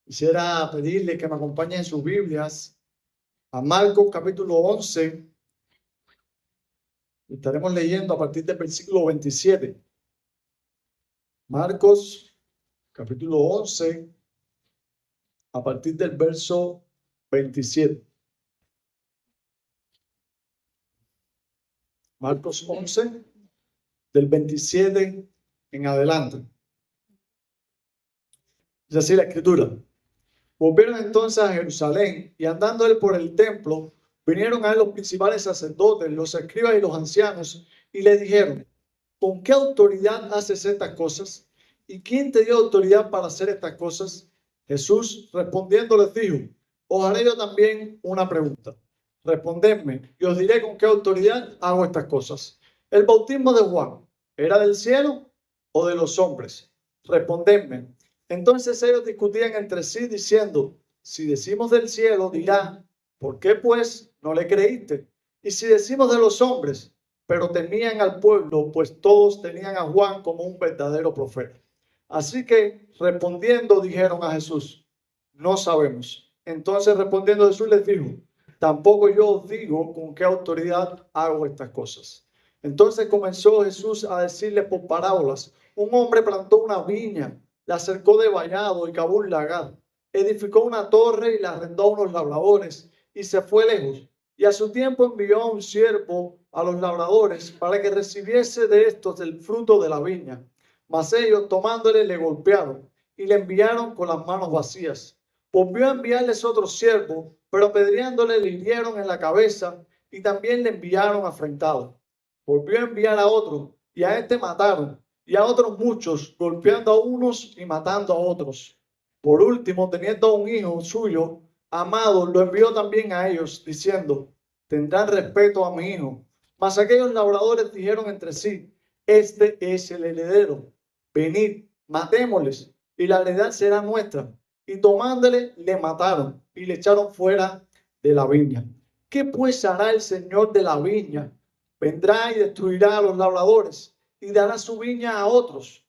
Quisiera pedirle que me acompañen en sus Biblias a Marcos capítulo 11. Estaremos leyendo a partir del versículo 27. Marcos capítulo 11 a partir del verso 27. Marcos 11 del 27 en adelante. Es así la escritura. Volvieron entonces a Jerusalén y andando él por el templo, vinieron a él los principales sacerdotes, los escribas y los ancianos, y le dijeron: ¿con qué autoridad haces estas cosas? ¿Y quién te dio autoridad para hacer estas cosas? Jesús respondiendo les dijo: os haré yo también una pregunta. Respondedme y os diré con qué autoridad hago estas cosas. ¿El bautismo de Juan era del cielo o de los hombres? Respondedme. Entonces ellos discutían entre sí diciendo: si decimos del cielo, dirá: ¿por qué pues no le creíste? Y si decimos de los hombres, pero temían al pueblo, pues todos tenían a Juan como un verdadero profeta. Así que respondiendo dijeron a Jesús: no sabemos. Entonces respondiendo Jesús les dijo: tampoco yo os digo con qué autoridad hago estas cosas. Entonces comenzó Jesús a decirles por parábolas: un hombre plantó una viña, la cercó de vallado y cavó un lagar, edificó una torre y la arrendó a unos labradores y se fue lejos. Y a su tiempo envió a un siervo a los labradores para que recibiese de estos el fruto de la viña. Mas ellos, tomándole, le golpearon y le enviaron con las manos vacías. Volvió a enviarles otro siervo, pero apedreándole le hirieron en la cabeza y también le enviaron afrentado. Volvió a enviar a otro y a este mataron, y a otros muchos, golpeando a unos y matando a otros. Por último, teniendo un hijo suyo amado, lo envió también a ellos, diciendo: tendrán respeto a mi hijo. Mas aquellos labradores dijeron entre sí: este es el heredero, venid, matémosles, y la heredad será nuestra. Y tomándole, le mataron y le echaron fuera de la viña. ¿Qué pues hará el Señor de la viña? Vendrá y destruirá a los labradores y dará su viña a otros.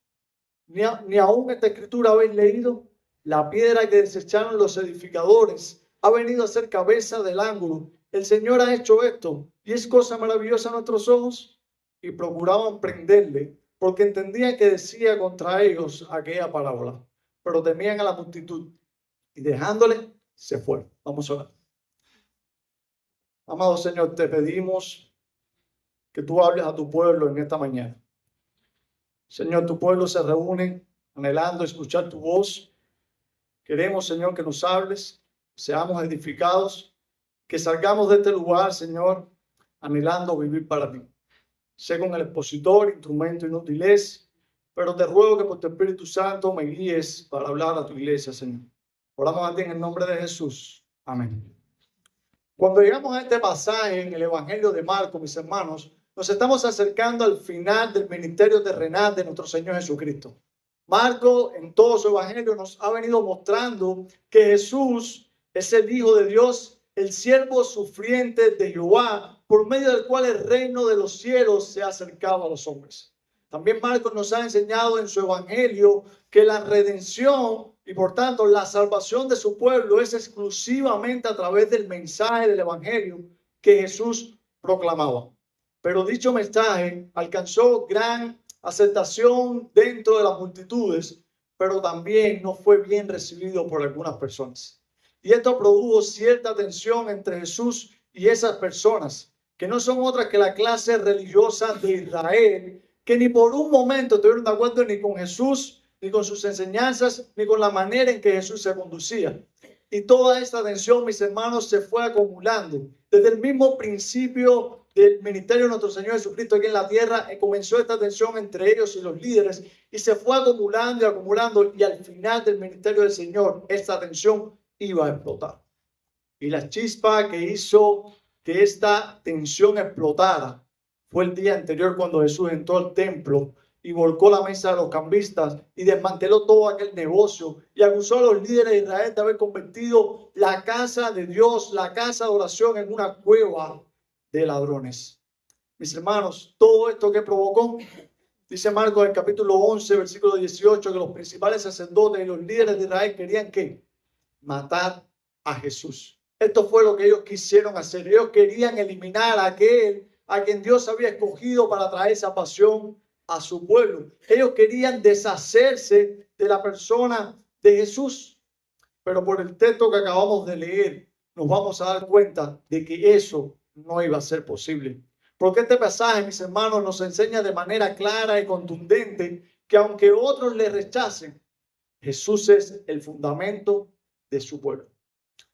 Ni aún esta escritura habéis leído: la piedra que desecharon los edificadores ha venido a ser cabeza del ángulo. El Señor ha hecho esto, y es cosa maravillosa a nuestros ojos. Y procuraban prenderle, porque entendían que decía contra ellos aquella parábola, pero temían a la multitud, y dejándole, se fueron. Vamos a orar. Amado Señor, te pedimos que tú hables a tu pueblo en esta mañana. Señor, tu pueblo se reúne anhelando escuchar tu voz. Queremos, Señor, que nos hables, seamos edificados, que salgamos de este lugar, Señor, anhelando vivir para ti. Sé con el expositor, instrumento inútil es, pero te ruego que por tu Espíritu Santo me guíes para hablar a tu iglesia, Señor. Oramos a ti en el nombre de Jesús. Amén. Cuando llegamos a este pasaje en el Evangelio de Marcos, mis hermanos, nos estamos acercando al final del ministerio terrenal de nuestro Señor Jesucristo. Marcos, en todo su evangelio, nos ha venido mostrando que Jesús es el Hijo de Dios, el siervo sufriente de Jehová, por medio del cual el reino de los cielos se ha acercado a los hombres. También Marcos nos ha enseñado en su evangelio que la redención y por tanto la salvación de su pueblo es exclusivamente a través del mensaje del evangelio que Jesús proclamaba. Pero dicho mensaje alcanzó gran aceptación dentro de las multitudes, pero también no fue bien recibido por algunas personas. Y esto produjo cierta tensión entre Jesús y esas personas, que no son otras que la clase religiosa de Israel, que ni por un momento estuvieron de acuerdo ni con Jesús, ni con sus enseñanzas, ni con la manera en que Jesús se conducía. Y toda esta tensión, mis hermanos, se fue acumulando. Desde el mismo principio del ministerio de nuestro Señor Jesucristo aquí en la tierra, comenzó esta tensión entre ellos y los líderes, y se fue acumulando y acumulando, y al final del ministerio del Señor, esta tensión iba a explotar. Y la chispa que hizo que esta tensión explotara fue el día anterior, cuando Jesús entró al templo y volcó la mesa de los cambistas y desmanteló todo aquel negocio y acusó a los líderes de Israel de haber convertido la casa de Dios, la casa de oración, en una cueva de ladrones. Mis hermanos, todo esto que provocó, dice Marcos en el capítulo 11, versículo 18, que los principales sacerdotes y los líderes de Israel querían que matar a Jesús. Esto fue lo que ellos quisieron hacer. Ellos querían eliminar a aquel a quien Dios había escogido para traer salvación a su pueblo. Ellos querían deshacerse de la persona de Jesús. Pero por el texto que acabamos de leer, nos vamos a dar cuenta de que eso no iba a ser posible. Porque este pasaje, mis hermanos, nos enseña de manera clara y contundente que aunque otros le rechacen, Jesús es el fundamento de su pueblo.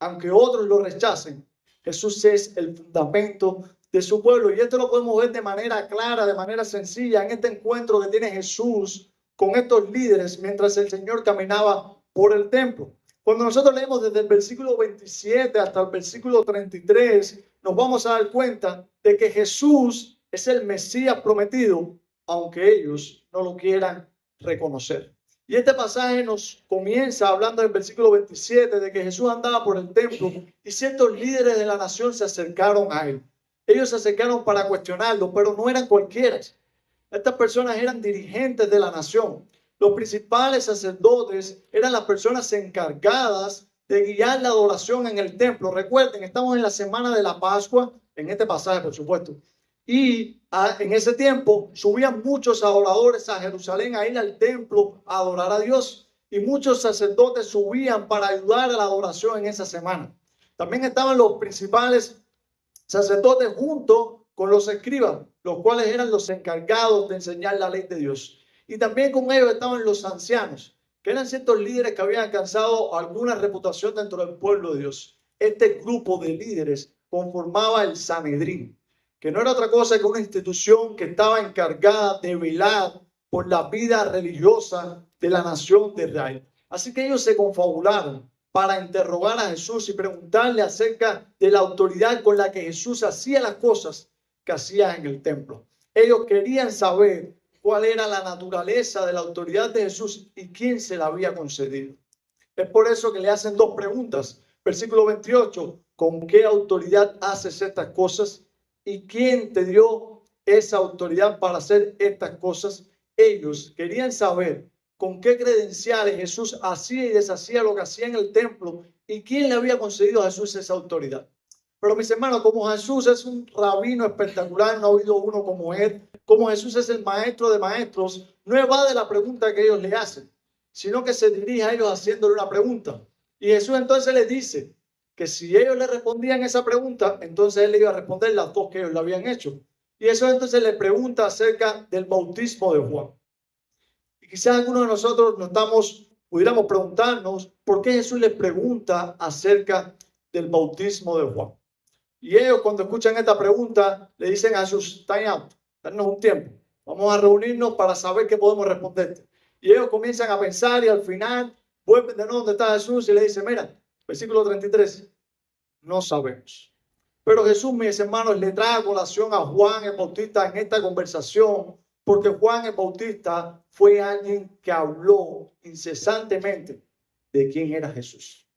Aunque otros lo rechacen, Jesús es el fundamento de su pueblo. Y esto lo podemos ver de manera clara, de manera sencilla, en este encuentro que tiene Jesús con estos líderes mientras el Señor caminaba por el templo. Cuando nosotros leemos desde el versículo 27 hasta el versículo 33, nos vamos a dar cuenta de que Jesús es el Mesías prometido, aunque ellos no lo quieran reconocer. Y este pasaje nos comienza hablando del versículo 27 de que Jesús andaba por el templo y ciertos líderes de la nación se acercaron a él. Ellos se acercaron para cuestionarlo, pero no eran cualquiera. Estas personas eran dirigentes de la nación. Los principales sacerdotes eran las personas encargadas de guiar la adoración en el templo. Recuerden, estamos en la semana de la Pascua, en este pasaje, por supuesto. Y en ese tiempo subían muchos adoradores a Jerusalén a ir al templo a adorar a Dios. Y muchos sacerdotes subían para ayudar a la adoración en esa semana. También estaban los principales sacerdotes junto con los escribas, los cuales eran los encargados de enseñar la ley de Dios. Y también con ellos estaban los ancianos, que eran ciertos líderes que habían alcanzado alguna reputación dentro del pueblo de Dios. Este grupo de líderes conformaba el Sanedrín, que no era otra cosa que una institución que estaba encargada de velar por la vida religiosa de la nación de Israel. Así que ellos se confabularon para interrogar a Jesús y preguntarle acerca de la autoridad con la que Jesús hacía las cosas que hacía en el templo. Ellos querían saber cuál era la naturaleza de la autoridad de Jesús y quién se la había concedido. Es por eso que le hacen dos preguntas. Versículo 28, ¿con qué autoridad haces estas cosas? ¿Y quién te dio esa autoridad para hacer estas cosas? Ellos querían saber con qué credenciales Jesús hacía y deshacía lo que hacía en el templo y quién le había concedido a Jesús esa autoridad. Pero mis hermanos, como Jesús es un rabino espectacular, no ha habido uno como él, como Jesús es el maestro de maestros, no evade la pregunta que ellos le hacen, sino que se dirige a ellos haciéndole una pregunta. Y Jesús entonces les dice que si ellos le respondían esa pregunta, entonces él le iba a responder las dos que ellos le habían hecho. Y eso entonces le pregunta acerca del bautismo de Juan. Y quizás algunos de nosotros pudiéramos preguntarnos por qué Jesús les pregunta acerca del bautismo de Juan. Y ellos cuando escuchan esta pregunta le dicen a Jesús, time out, danos un tiempo, vamos a reunirnos para saber qué podemos responderte. Y ellos comienzan a pensar y al final vuelven de nuevo donde está Jesús y le dicen, mira, versículo 33, no sabemos. Pero Jesús, mis hermanos, le trae a colación a Juan el Bautista en esta conversación, porque Juan el Bautista fue alguien que habló incesantemente de quién era Jesús.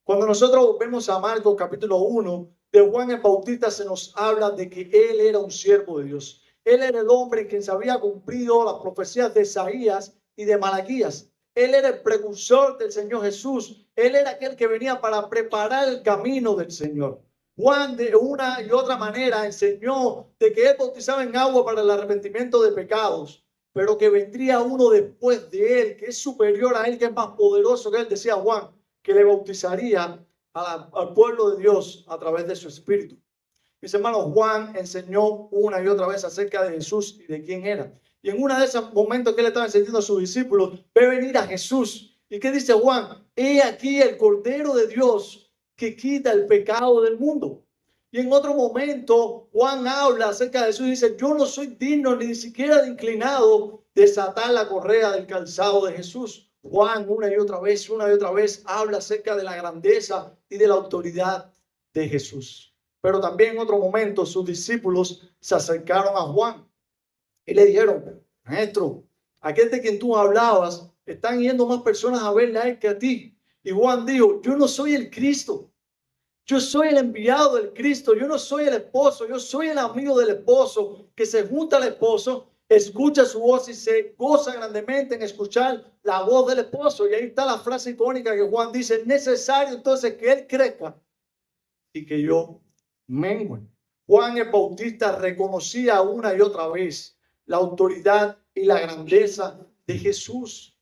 Cuando nosotros vemos a Marcos capítulo 1, de Juan el Bautista se nos habla de que él era un siervo de Dios. Él era el hombre en quien se había cumplido las profecías de Isaías y de Malaquías. Él era el precursor del Señor Jesús. Él era aquel que venía para preparar el camino del Señor. Juan de una y otra manera enseñó de que él bautizaba en agua para el arrepentimiento de pecados, pero que vendría uno después de él, que es superior a él, que es más poderoso que él, decía Juan, que le bautizaría al pueblo de Dios a través de su espíritu. Mis hermanos, Juan enseñó una y otra vez acerca de Jesús y de quién era. Y en uno de esos momentos que él estaba enseñando a sus discípulos, ve venir a Jesús. ¿Y qué dice Juan? He aquí el Cordero de Dios que quita el pecado del mundo. Y en otro momento, Juan habla acerca de Jesús y dice, yo no soy digno ni siquiera de inclinado de desatar la correa del calzado de Jesús. Juan una y otra vez habla acerca de la grandeza y de la autoridad de Jesús. Pero también en otro momento sus discípulos se acercaron a Juan y le dijeron, maestro, aquel de quien tú hablabas, están yendo más personas a verle a él que a ti. Y Juan dijo, yo no soy el Cristo, yo soy el enviado del Cristo, yo no soy el esposo, yo soy el amigo del esposo que se junta al esposo escucha su voz y se goza grandemente en escuchar la voz del esposo. Y ahí está la frase icónica que Juan dice: es necesario entonces que él crezca y que yo mengue. Juan el Bautista reconocía una y otra vez la autoridad y la grandeza de Jesús.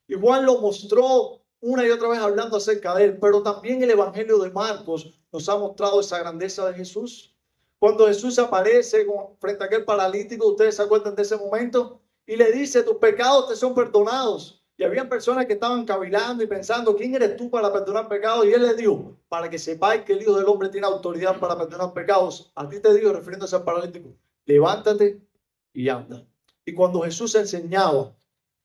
Y Juan lo mostró una y otra vez hablando acerca de él, pero también el Evangelio de Marcos nos ha mostrado esa grandeza de Jesús. Cuando Jesús aparece frente a aquel paralítico, ustedes se acuerdan de ese momento, y le dice: tus pecados te son perdonados. Y había personas que estaban cavilando y pensando: ¿quién eres tú para perdonar pecados? Y él le dijo: para que sepáis que el Hijo del Hombre tiene autoridad para perdonar pecados, a ti te digo, refiriéndose al paralítico, levántate y anda. Y cuando Jesús enseñaba,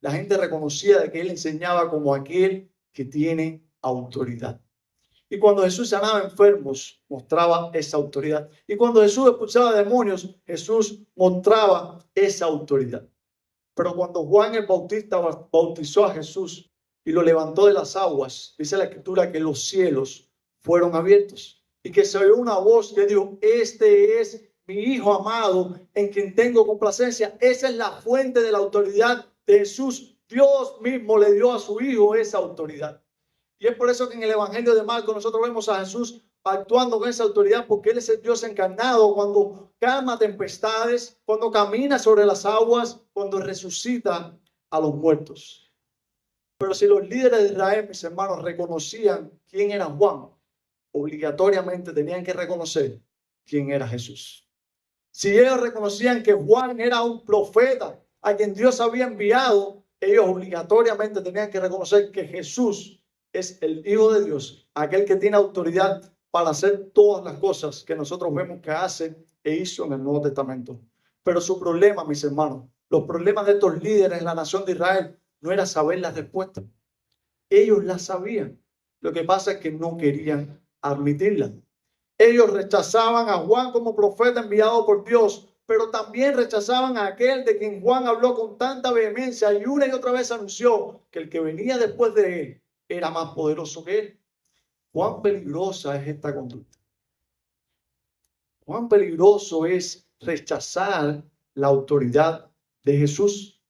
la gente reconocía de que él enseñaba como aquel que tiene autoridad. Y cuando Jesús sanaba enfermos, mostraba esa autoridad. Y cuando Jesús expulsaba demonios, Jesús mostraba esa autoridad. Pero cuando Juan el Bautista bautizó a Jesús y lo levantó de las aguas, dice la Escritura que los cielos fueron abiertos y que se oyó una voz que dijo: este es mi Hijo amado en quien tengo complacencia. Esa es la fuente de la autoridad de Jesús. Dios mismo le dio a su Hijo esa autoridad. Y es por eso que en el Evangelio de Marcos nosotros vemos a Jesús actuando con esa autoridad, porque Él es el Dios encarnado, cuando calma tempestades, cuando camina sobre las aguas, cuando resucita a los muertos. Pero si los líderes de Israel, mis hermanos, reconocían quién era Juan, obligatoriamente tenían que reconocer quién era Jesús. Si ellos reconocían que Juan era un profeta a quien Dios había enviado, ellos obligatoriamente tenían que reconocer que Jesús es el Hijo de Dios, aquel que tiene autoridad para hacer todas las cosas que nosotros vemos que hace e hizo en el Nuevo Testamento. Pero su problema, mis hermanos, los problemas de estos líderes en la nación de Israel no era saber las respuestas. Ellos las sabían. Lo que pasa es que no querían admitirlas. Ellos rechazaban a Juan como profeta enviado por Dios, pero también rechazaban a aquel de quien Juan habló con tanta vehemencia y una y otra vez anunció que el que venía después de él era más poderoso que él. ¿Cuán peligrosa es esta conducta? ¿Cuán peligroso es rechazar la autoridad de Jesús?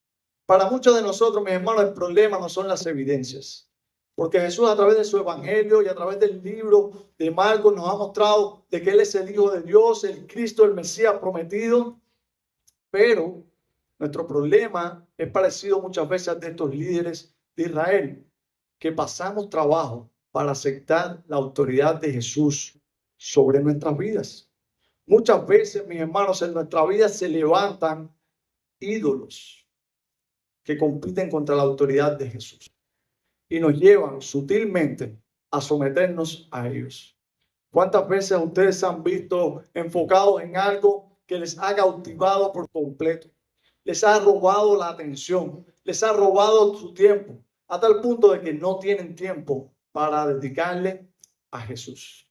Para muchos de nosotros, mis hermanos, el problema no son las evidencias. Porque Jesús, a través de su evangelio y a través del libro de Marcos, nos ha mostrado de que Él es el Hijo de Dios, el Cristo, el Mesías prometido. Pero nuestro problema es parecido muchas veces al de estos líderes de Israel, que pasamos trabajo para aceptar la autoridad de Jesús sobre nuestras vidas. Muchas veces, mis hermanos, en nuestra vida se levantan ídolos que compiten contra la autoridad de Jesús y nos llevan sutilmente a someternos a ellos. ¿Cuántas veces ustedes se han visto enfocados en algo que les ha cautivado por completo? Les ha robado la atención, les ha robado su tiempo, a tal punto de que no tienen tiempo para dedicarle a Jesús.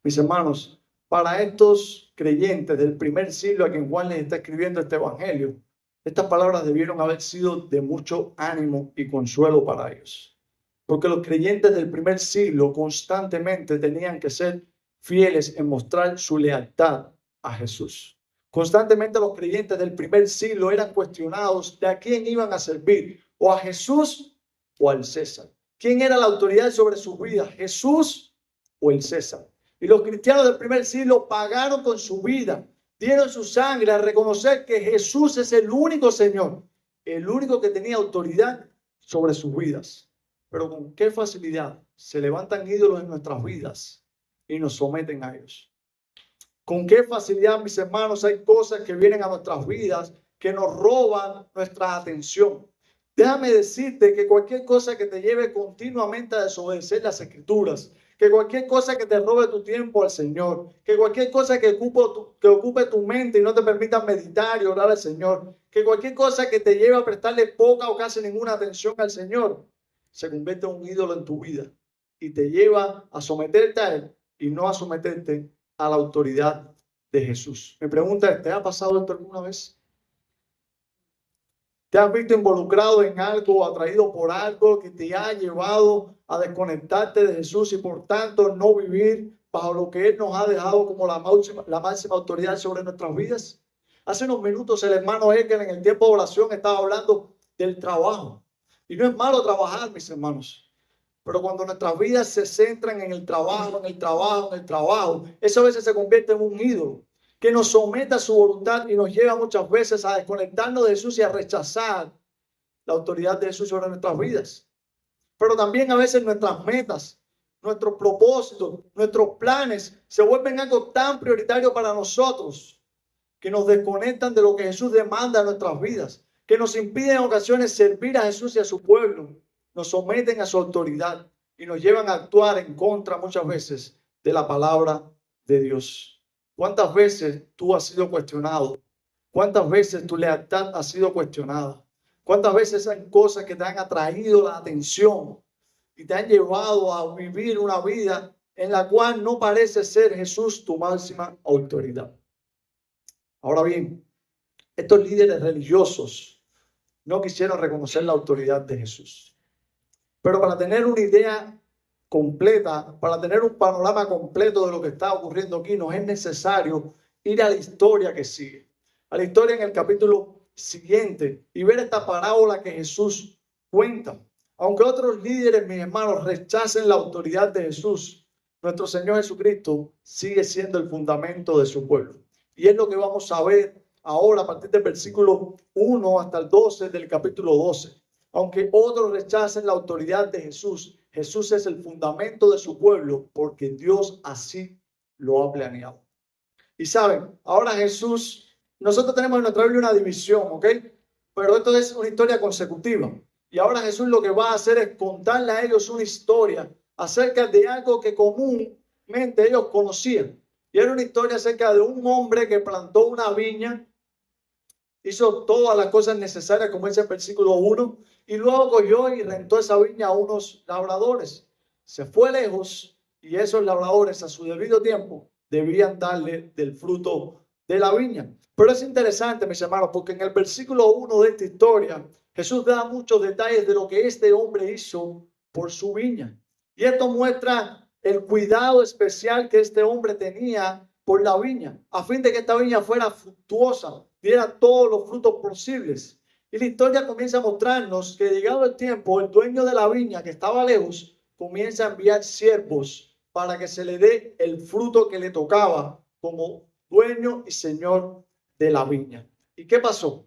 Mis hermanos, para estos creyentes del primer siglo a quien Juan les está escribiendo este evangelio, estas palabras debieron haber sido de mucho ánimo y consuelo para ellos. Porque los creyentes del primer siglo constantemente tenían que ser fieles en mostrar su lealtad a Jesús. Constantemente los creyentes del primer siglo eran cuestionados de a quién iban a servir, o a Jesús o al César. ¿Quién era la autoridad sobre sus vidas, Jesús o el César? Y los cristianos del primer siglo pagaron con su vida, dieron su sangre a reconocer que Jesús es el único Señor, el único que tenía autoridad sobre sus vidas. Pero con qué facilidad se levantan ídolos en nuestras vidas y nos someten a ellos. Con qué facilidad, mis hermanos, hay cosas que vienen a nuestras vidas que nos roban nuestra atención. Déjame decirte que cualquier cosa que te lleve continuamente a desobedecer las Escrituras, que cualquier cosa que te robe tu tiempo al Señor, que cualquier cosa que ocupe tu mente y no te permita meditar y orar al Señor, que cualquier cosa que te lleve a prestarle poca o casi ninguna atención al Señor, se convierte en un ídolo en tu vida y te lleva a someterte a Él y no a someterte a la autoridad de Jesús. Mi pregunta es, ¿te ha pasado esto alguna vez? ¿Te has visto involucrado en algo, atraído por algo que te ha llevado a desconectarte de Jesús y por tanto no vivir bajo lo que Él nos ha dejado como la máxima autoridad sobre nuestras vidas? Hace unos minutos el hermano Edgar en el tiempo de oración estaba hablando del trabajo. Y no es malo trabajar, mis hermanos. Pero cuando nuestras vidas se centran en el trabajo, en el trabajo, en el trabajo, eso a veces se convierte en un ídolo que nos somete a su voluntad y nos lleva muchas veces a desconectarnos de Jesús y a rechazar la autoridad de Jesús sobre nuestras vidas. Pero también a veces nuestras metas, nuestros propósitos, nuestros planes se vuelven algo tan prioritario para nosotros que nos desconectan de lo que Jesús demanda en nuestras vidas, que nos impiden en ocasiones servir a Jesús y a su pueblo, nos someten a su autoridad y nos llevan a actuar en contra muchas veces de la palabra de Dios. ¿Cuántas veces tú has sido cuestionado? ¿Cuántas veces tu lealtad ha sido cuestionada? ¿Cuántas veces hay cosas que te han atraído la atención y te han llevado a vivir una vida en la cual no parece ser Jesús tu máxima autoridad? Ahora bien, estos líderes religiosos no quisieron reconocer la autoridad de Jesús. Pero para tener una idea completa, para tener un panorama completo de lo que está ocurriendo aquí, nos es necesario ir a la historia que sigue. A la historia en el capítulo siguiente y ver esta parábola que Jesús cuenta. Aunque otros líderes, mis hermanos, rechacen la autoridad de Jesús, nuestro Señor Jesucristo sigue siendo el fundamento de su pueblo. Y es lo que vamos a ver ahora a partir del versículo 1 hasta el 12 del capítulo 12. Aunque otros rechacen la autoridad de Jesús, Jesús es el fundamento de su pueblo porque Dios así lo ha planeado. Y saben, ahora Jesús, nosotros tenemos en nuestra Biblia una división, ¿ok? Pero esto es una historia consecutiva. Y ahora Jesús lo que va a hacer es contarle a ellos una historia acerca de algo que comúnmente ellos conocían. Y era una historia acerca de un hombre que plantó una viña, hizo todas las cosas necesarias, como dice el versículo 1, y luego cogió y rentó esa viña a unos labradores. Se fue lejos y esos labradores a su debido tiempo debían darle del fruto de la viña. Pero es interesante, mis hermanos, porque en el versículo 1 de esta historia, Jesús da muchos detalles de lo que este hombre hizo por su viña. Y esto muestra el cuidado especial que este hombre tenía por la viña, a fin de que esta viña fuera fructuosa, diera todos los frutos posibles. Y la historia comienza a mostrarnos que llegado el tiempo, el dueño de la viña que estaba lejos, comienza a enviar siervos para que se le dé el fruto que le tocaba como dueño y señor de la viña. ¿Y qué pasó?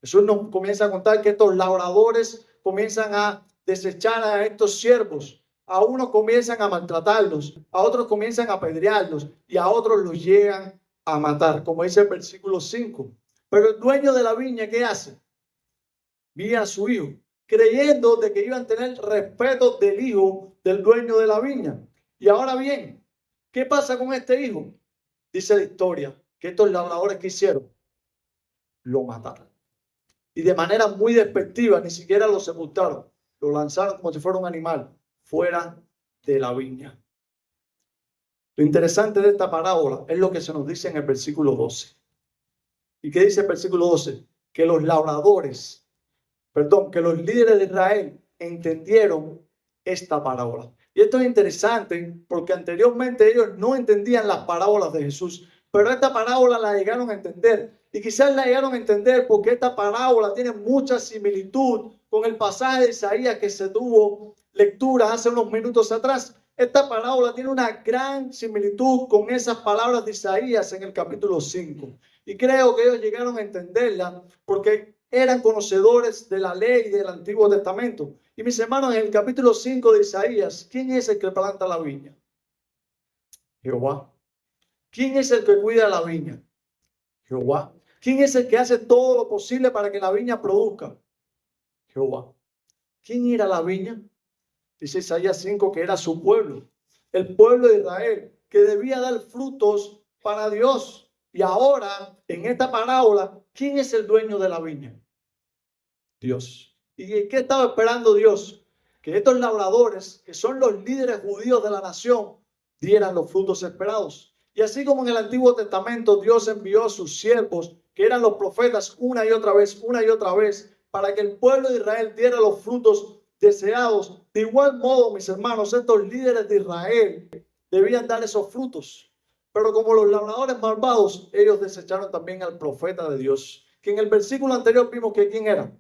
Jesús nos comienza a contar que estos labradores comienzan a desechar a estos siervos. A unos comienzan a maltratarlos, a otros comienzan a apedrearlos y a otros los llegan a matar, como dice el versículo 5. Pero el dueño de la viña, ¿qué hace? Envía a su hijo, creyendo de que iban a tener respeto del hijo del dueño de la viña. Y ahora bien, ¿qué pasa con este hijo? Dice la historia que estos labradores que hicieron, lo mataron. Y de manera muy despectiva, ni siquiera lo sepultaron, lo lanzaron como si fuera un animal fuera de la viña. Lo interesante de esta parábola es lo que se nos dice en el versículo 12. ¿Y qué dice el versículo 12? Que los líderes de Israel entendieron esta parábola. Y esto es interesante porque anteriormente ellos no entendían las parábolas de Jesús, pero esta parábola la llegaron a entender. Y quizás la llegaron a entender porque esta parábola tiene mucha similitud con el pasaje de Isaías que se tuvo lectura hace unos minutos atrás. Esta parábola tiene una gran similitud con esas palabras de Isaías en el capítulo 5. Y creo que ellos llegaron a entenderla porque eran conocedores de la ley del Antiguo Testamento. Y mis hermanos, en el capítulo 5 de Isaías, ¿quién es el que planta la viña? Jehová. ¿Quién es el que cuida la viña? Jehová. ¿Quién es el que hace todo lo posible para que la viña produzca? Jehová. ¿Quién era la viña? Dice Isaías 5 que era su pueblo, el pueblo de Israel, que debía dar frutos para Dios. Y ahora, en esta parábola, ¿quién es el dueño de la viña? Dios. ¿Y qué estaba esperando Dios? Que estos labradores, que son los líderes judíos de la nación, dieran los frutos esperados. Y así como en el Antiguo Testamento Dios envió a sus siervos, que eran los profetas, una y otra vez, para que el pueblo de Israel diera los frutos deseados. De igual modo, mis hermanos, estos líderes de Israel debían dar esos frutos. Pero como los labradores malvados, ellos desecharon también al profeta de Dios, que en el versículo anterior vimos que ¿quién era?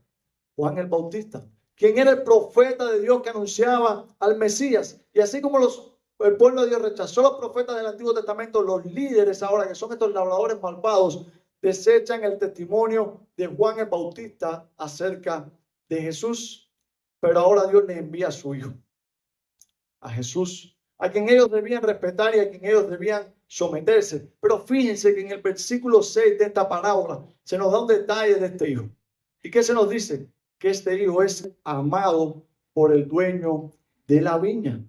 Juan el Bautista, quien era el profeta de Dios que anunciaba al Mesías. Y así como el pueblo de Dios rechazó a los profetas del Antiguo Testamento, los líderes ahora, que son estos labradores malvados, desechan el testimonio de Juan el Bautista acerca de Jesús. Pero ahora Dios les envía a su Hijo, a Jesús, a quien ellos debían respetar y a quien ellos debían someterse. Pero fíjense que en el versículo 6 de esta parábola se nos da un detalle de este Hijo. ¿Y qué se nos dice? Que este Hijo es amado por el dueño de la viña.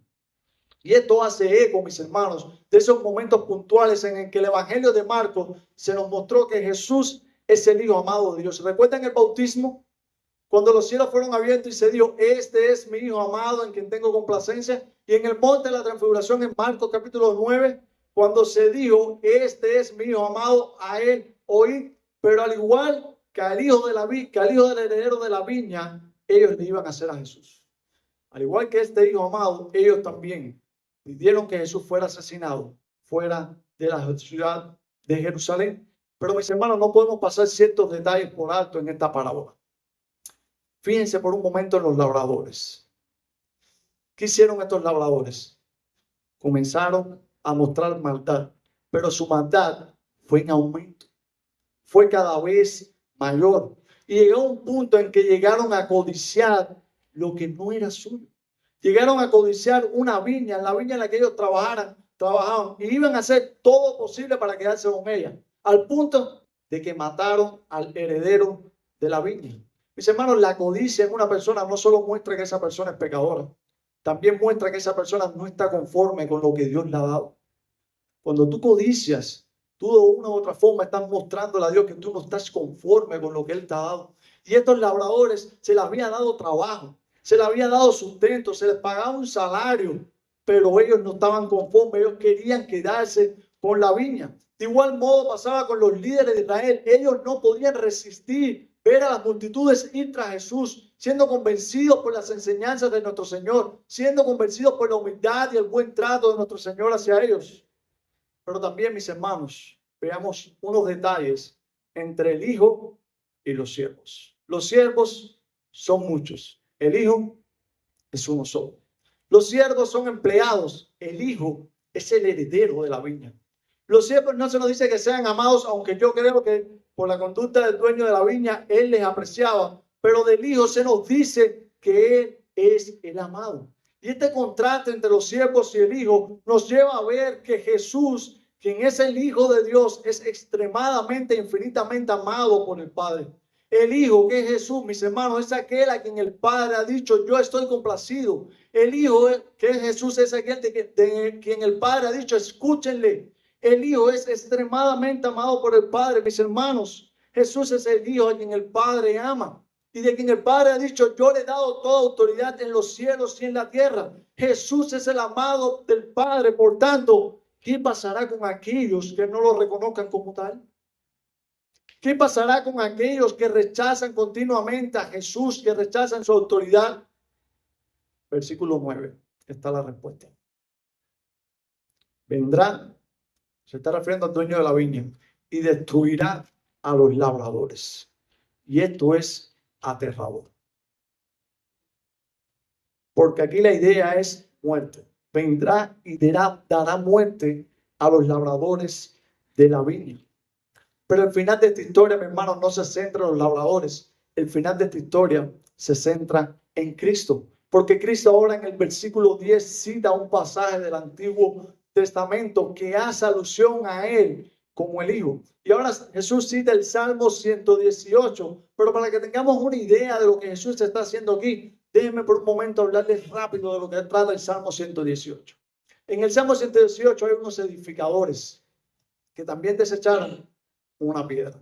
Y esto hace eco, mis hermanos, de esos momentos puntuales en el que el Evangelio de Marcos se nos mostró que Jesús es el Hijo amado de Dios. ¿Recuerdan el bautismo? Cuando los cielos fueron abiertos y se dijo, este es mi Hijo amado en quien tengo complacencia. Y en el monte de la transfiguración en Marcos capítulo 9, cuando se dijo, este es mi Hijo amado, a él oí. Pero al igual que al hijo de la viña, que al hijo del heredero de la viña, ellos le iban a hacer a Jesús. Al igual que este Hijo amado, ellos también pidieron que Jesús fuera asesinado fuera de la ciudad de Jerusalén. Pero mis hermanos, no podemos pasar ciertos detalles por alto en esta parábola. Fíjense por un momento en los labradores. ¿Qué hicieron estos labradores? Comenzaron a mostrar maldad, pero su maldad fue en aumento. Fue cada vez mayor. Y llegó un punto en que llegaron a codiciar lo que no era suyo. Llegaron a codiciar una viña, en la viña en la que ellos trabajaban, y iban a hacer todo posible para quedarse con ella, al punto de que mataron al heredero de la viña. Mis hermanos, la codicia en una persona no solo muestra que esa persona es pecadora, también muestra que esa persona no está conforme con lo que Dios le ha dado. Cuando tú codicias, tú de una u otra forma estás mostrándole a Dios que tú no estás conforme con lo que Él te ha dado. Y estos labradores se les había dado trabajo, se les había dado sustento, se les pagaba un salario, pero ellos no estaban conformes, ellos querían quedarse con la viña. De igual modo pasaba con los líderes de Israel, ellos no podían resistir ver a las multitudes ir tras Jesús, siendo convencidos por las enseñanzas de nuestro Señor, siendo convencidos por la humildad y el buen trato de nuestro Señor hacia ellos. Pero también, mis hermanos, veamos unos detalles entre el Hijo y los siervos. Los siervos son muchos, el Hijo es uno solo. Los siervos son empleados, el Hijo es el heredero de la viña. Los siervos no se nos dice que sean amados, aunque yo creo que por la conducta del dueño de la viña, él les apreciaba, pero del Hijo se nos dice que él es el amado. Y este contraste entre los siervos y el Hijo nos lleva a ver que Jesús, quien es el Hijo de Dios, es extremadamente, infinitamente amado por el Padre. El Hijo, que es Jesús, mis hermanos, es aquel a quien el Padre ha dicho, yo estoy complacido. El Hijo, que es Jesús, es aquel de quien el Padre ha dicho, escúchenle. El Hijo es extremadamente amado por el Padre, mis hermanos. Jesús es el Hijo a quien el Padre ama y de quien el Padre ha dicho, yo le he dado toda autoridad en los cielos y en la tierra. Jesús es el amado del Padre. Por tanto, ¿qué pasará con aquellos que no lo reconozcan como tal? ¿Qué pasará con aquellos que rechazan continuamente a Jesús, que rechazan su autoridad? Versículo 9, está la respuesta. Vendrá, se está refiriendo al dueño de la viña, y destruirá a los labradores. Y esto es aterrador. Porque aquí la idea es muerte. Vendrá y dará muerte a los labradores de la viña. Pero el final de esta historia, mi hermano, no se centra en los labradores. El final de esta historia se centra en Cristo. Porque Cristo ahora en el versículo 10 cita un pasaje del Antiguo Testamento que hace alusión a Él como el Hijo. Y ahora Jesús cita el Salmo 118. Pero para que tengamos una idea de lo que Jesús está haciendo aquí, déjenme por un momento hablarles rápido de lo que trata el Salmo 118. En el Salmo 118 hay unos edificadores que también desecharon una piedra.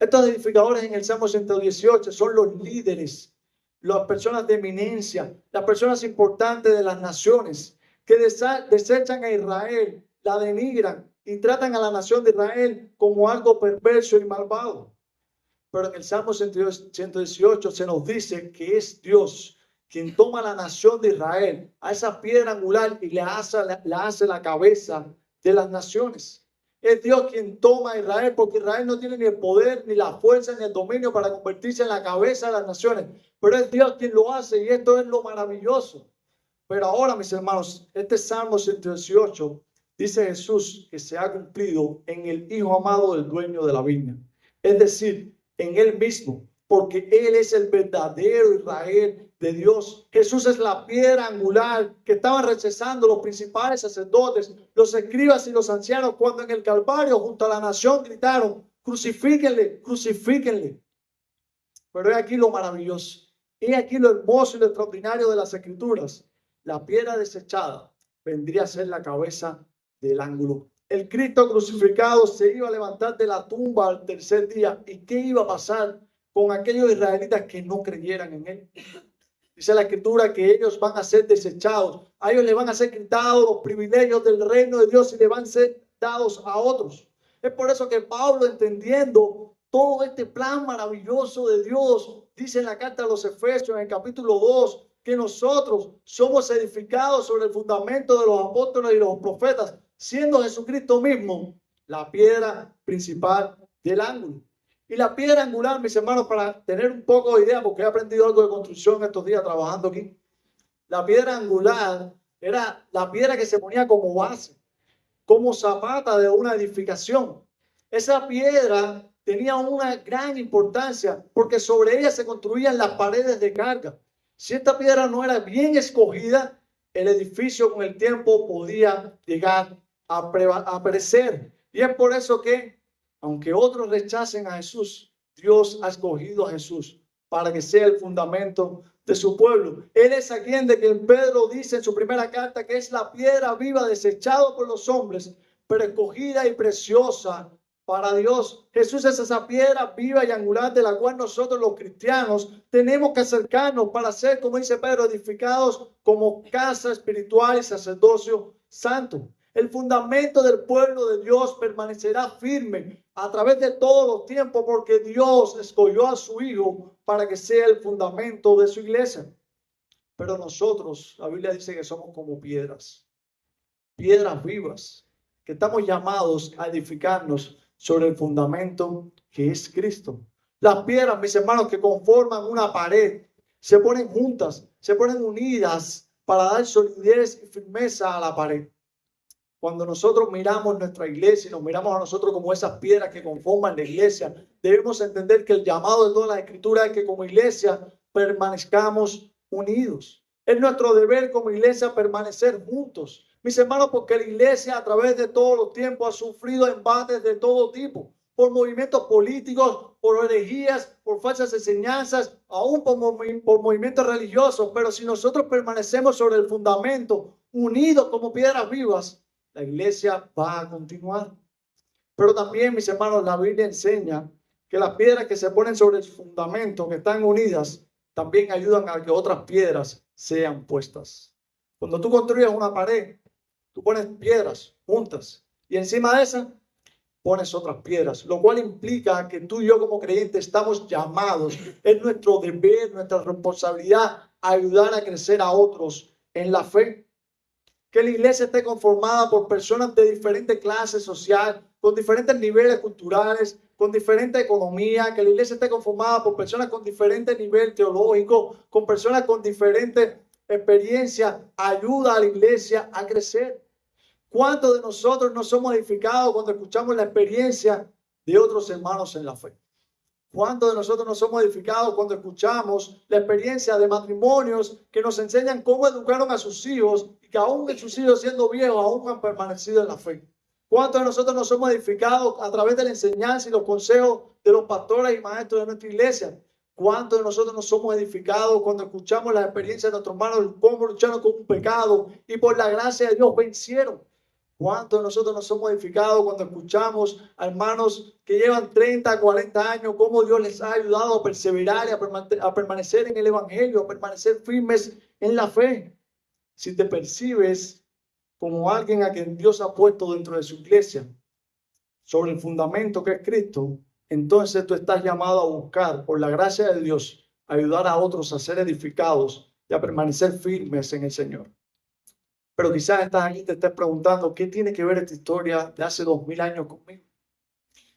Estos edificadores en el Salmo 118 son los líderes, las personas de eminencia, las personas importantes de las naciones que desechan a Israel, la denigran y tratan a la nación de Israel como algo perverso y malvado. Pero en el Salmo 118 se nos dice que es Dios quien toma a la nación de Israel, a esa piedra angular, y la hace la cabeza de las naciones. Es Dios quien toma a Israel, porque Israel no tiene ni el poder, ni la fuerza, ni el dominio para convertirse en la cabeza de las naciones. Pero es Dios quien lo hace y esto es lo maravilloso. Pero ahora, mis hermanos, este Salmo 118 dice Jesús que se ha cumplido en el Hijo amado del dueño de la viña. Es decir, en Él mismo, porque Él es el verdadero Israel de Dios. Jesús es la piedra angular que estaban rechazando los principales sacerdotes, los escribas y los ancianos cuando en el Calvario junto a la nación gritaron: crucifíquenle, crucifíquenle. Pero he aquí lo maravilloso, he aquí lo hermoso y lo extraordinario de las Escrituras. La piedra desechada vendría a ser la cabeza del ángulo. El Cristo crucificado se iba a levantar de la tumba al tercer día. ¿Y qué iba a pasar con aquellos israelitas que no creyeran en Él? Dice la Escritura que ellos van a ser desechados. A ellos les van a ser quitados los privilegios del reino de Dios y le van a ser dados a otros. Es por eso que Pablo, entendiendo todo este plan maravilloso de Dios, dice en la carta a los Efesios, en el capítulo 2, que nosotros somos edificados sobre el fundamento de los apóstoles y los profetas, siendo Jesucristo mismo la piedra principal del ángulo. Y la piedra angular, mis hermanos, para tener un poco de idea, porque he aprendido algo de construcción estos días trabajando aquí. La piedra angular era la piedra que se ponía como base, como zapata de una edificación. Esa piedra tenía una gran importancia porque sobre ella se construían las paredes de carga. Si esta piedra no era bien escogida, el edificio con el tiempo podía llegar a perecer. Y es por eso que, aunque otros rechacen a Jesús, Dios ha escogido a Jesús para que sea el fundamento de su pueblo. Él es a quien de que Pedro dice en su primera carta que es la piedra viva desechada por los hombres, pero escogida y preciosa para Dios. Jesús es esa piedra viva y angular de la cual nosotros los cristianos tenemos que acercarnos para ser, como dice Pedro, edificados como casa espiritual y sacerdocio santo. El fundamento del pueblo de Dios permanecerá firme a través de todos los tiempos porque Dios escogió a su Hijo para que sea el fundamento de su iglesia. Pero nosotros, la Biblia dice que somos como piedras vivas, que estamos llamados a edificarnos sobre el fundamento que es Cristo. Las piedras, mis hermanos, que conforman una pared, se ponen juntas, se ponen unidas para dar solidez y firmeza a la pared. Cuando nosotros miramos nuestra iglesia y nos miramos a nosotros como esas piedras que conforman la iglesia, debemos entender que el llamado de toda la Escritura es que como iglesia permanezcamos unidos. Es nuestro deber como iglesia permanecer juntos. Mis hermanos, porque la iglesia a través de todos los tiempos ha sufrido embates de todo tipo, por movimientos políticos, por herejías, por falsas enseñanzas, aún por movimientos religiosos. Pero si nosotros permanecemos sobre el fundamento, unidos como piedras vivas, la iglesia va a continuar. Pero también, mis hermanos, la Biblia enseña que las piedras que se ponen sobre el fundamento, que están unidas, también ayudan a que otras piedras sean puestas. Cuando tú construyes una pared, tú pones piedras juntas y encima de esa pones otras piedras, lo cual implica que tú y yo como creyentes estamos llamados, es nuestro deber, nuestra responsabilidad, a ayudar a crecer a otros en la fe. Que la iglesia esté conformada por personas de diferentes clases sociales, con diferentes niveles culturales, con diferente economía, que la iglesia esté conformada por personas con diferente nivel teológico, con personas con diferente experiencia, ayuda a la iglesia a crecer. ¿Cuántos de nosotros nos somos edificados cuando escuchamos la experiencia de otros hermanos en la fe? ¿Cuántos de nosotros nos somos edificados cuando escuchamos la experiencia de matrimonios que nos enseñan cómo educaron a sus hijos y que aún sus hijos siendo viejos aún han permanecido en la fe? ¿Cuántos de nosotros nos somos edificados a través de la enseñanza y los consejos de los pastores y maestros de nuestra iglesia? ¿Cuántos de nosotros nos somos edificados cuando escuchamos la experiencia de nuestros hermanos, cómo lucharon con un pecado y por la gracia de Dios vencieron? ¿Cuántos de nosotros nos somos edificados cuando escuchamos a hermanos que llevan 30, 40 años, cómo Dios les ha ayudado a perseverar y a permanecer en el evangelio, a permanecer firmes en la fe? Si te percibes como alguien a quien Dios ha puesto dentro de su iglesia, sobre el fundamento que es Cristo, entonces tú estás llamado a buscar, por la gracia de Dios, ayudar a otros a ser edificados y a permanecer firmes en el Señor. Pero quizás estás aquí y te estés preguntando, ¿qué tiene que ver esta historia de hace 2000 años conmigo?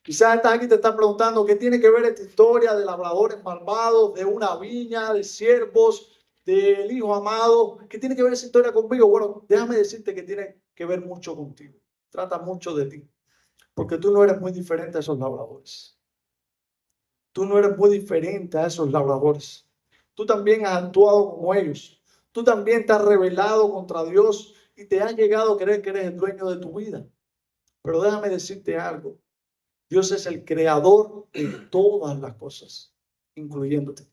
Quizás estás aquí y te estás preguntando, ¿qué tiene que ver esta historia de labradores malvados, de una viña, de siervos, del hijo amado? ¿Qué tiene que ver esa historia conmigo? Bueno, déjame decirte que tiene que ver mucho contigo. Trata mucho de ti. Porque tú no eres muy diferente a esos labradores. Tú no eres muy diferente a esos labradores. Tú también has actuado como ellos. Tú también te has rebelado contra Dios y te has llegado a creer que eres el dueño de tu vida. Pero déjame decirte algo. Dios es el creador de todas las cosas, incluyéndote.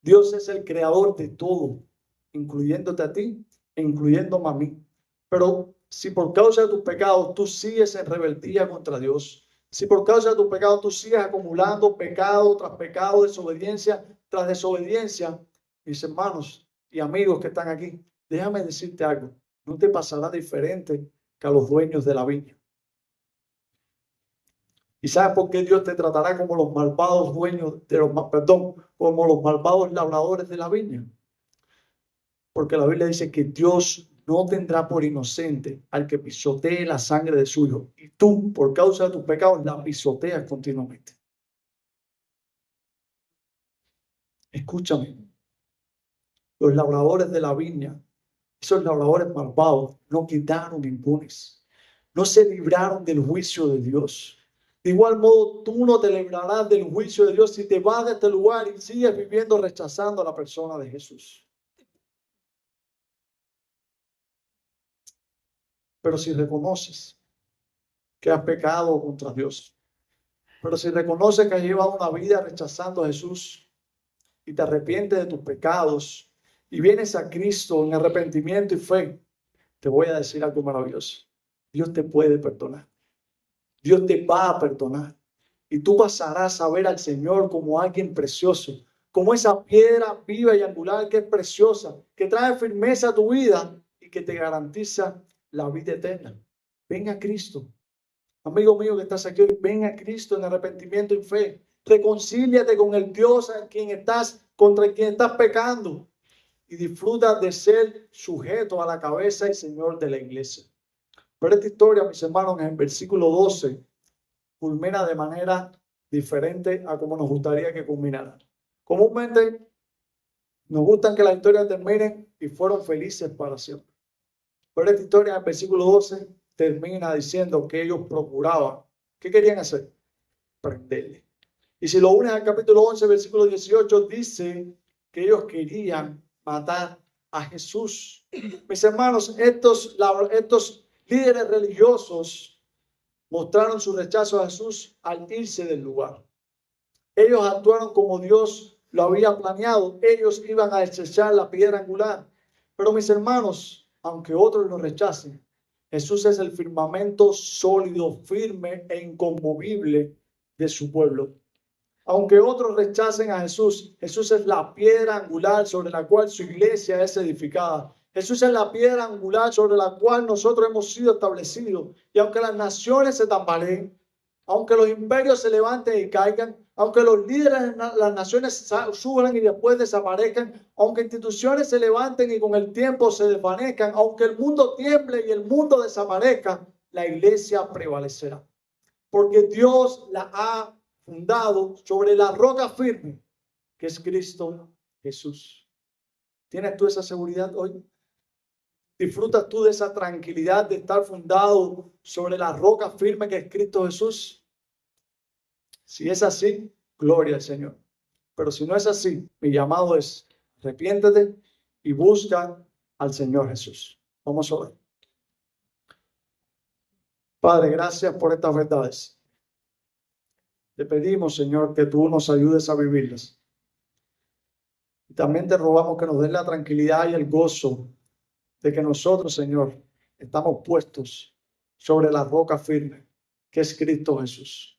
Dios es el creador de todo, incluyéndote a ti e incluyéndome a mí. Pero si por causa de tus pecados tú sigues en rebeldía contra Dios, si por causa de tus pecados tú sigues acumulando pecado tras pecado, desobediencia tras desobediencia, mis hermanos y amigos que están aquí, déjame decirte algo, no te pasará diferente que a los dueños de la viña. ¿Y sabes por qué Dios te tratará como los malvados dueños de como los malvados labradores de la viña? Porque la Biblia dice que Dios no tendrá por inocente al que pisotee la sangre de su hijo. Y tú, por causa de tus pecados, la pisoteas continuamente. Escúchame. Los labradores de la viña, esos labradores malvados, no quedaron impunes. No se libraron del juicio de Dios. De igual modo, tú no te librarás del juicio de Dios si te vas de este lugar y sigues viviendo rechazando a la persona de Jesús. Pero si reconoces que has pecado contra Dios, pero si reconoces que has llevado una vida rechazando a Jesús y te arrepientes de tus pecados y vienes a Cristo en arrepentimiento y fe, te voy a decir algo maravilloso. Dios te puede perdonar. Dios te va a perdonar. Y tú pasarás a ver al Señor como alguien precioso, como esa piedra viva y angular que es preciosa, que trae firmeza a tu vida y que te garantiza la vida eterna. Ven a Cristo. Amigo mío que estás aquí hoy, ven a Cristo en arrepentimiento y fe. Reconcíliate con el Dios contra quien estás pecando y disfruta de ser sujeto a la cabeza y Señor de la iglesia. Pero esta historia, mis hermanos, en el versículo 12, culmina de manera diferente a como nos gustaría que culminara. Comúnmente nos gustan que las historias terminen y fueron felices para siempre. Pero esta historia en el versículo 12 termina diciendo que ellos procuraban. ¿Qué querían hacer? Prenderle. Y si lo unes al capítulo 11, versículo 18, dice que ellos querían matar a Jesús. Mis hermanos, estos líderes religiosos mostraron su rechazo a Jesús al irse del lugar. Ellos actuaron como Dios lo había planeado. Ellos iban a desechar la piedra angular. Pero mis hermanos, aunque otros lo rechacen, Jesús es el firmamento sólido, firme e inconmovible de su pueblo. Aunque otros rechacen a Jesús, Jesús es la piedra angular sobre la cual su iglesia es edificada. Jesús es la piedra angular sobre la cual nosotros hemos sido establecidos. Y aunque las naciones se tambaleen, aunque los imperios se levanten y caigan, aunque los líderes de las naciones suban y después desaparezcan, aunque instituciones se levanten y con el tiempo se desvanezcan, aunque el mundo tiemble y el mundo desaparezca, la iglesia prevalecerá. Porque Dios la ha fundado sobre la roca firme, que es Cristo Jesús. ¿Tienes tú esa seguridad hoy? ¿Disfrutas tú de esa tranquilidad de estar fundado sobre la roca firme que es Cristo Jesús? Si es así, gloria al Señor. Pero si no es así, mi llamado es arrepiéntete y busca al Señor Jesús. Vamos a orar. Padre, gracias por estas verdades. Te pedimos, Señor, que tú nos ayudes a vivirlas. Y también te rogamos que nos des la tranquilidad y el gozo de que nosotros, Señor, estamos puestos sobre la roca firme, que es Cristo Jesús.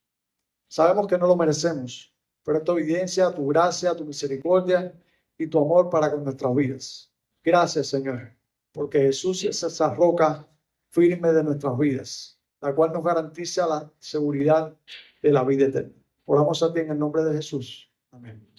Sabemos que no lo merecemos, pero esto evidencia tu gracia, tu misericordia y tu amor para con nuestras vidas. Gracias, Señor, porque Jesús es esa roca firme de nuestras vidas, la cual nos garantiza la seguridad de la vida eterna. Oramos a ti en el nombre de Jesús. Amén.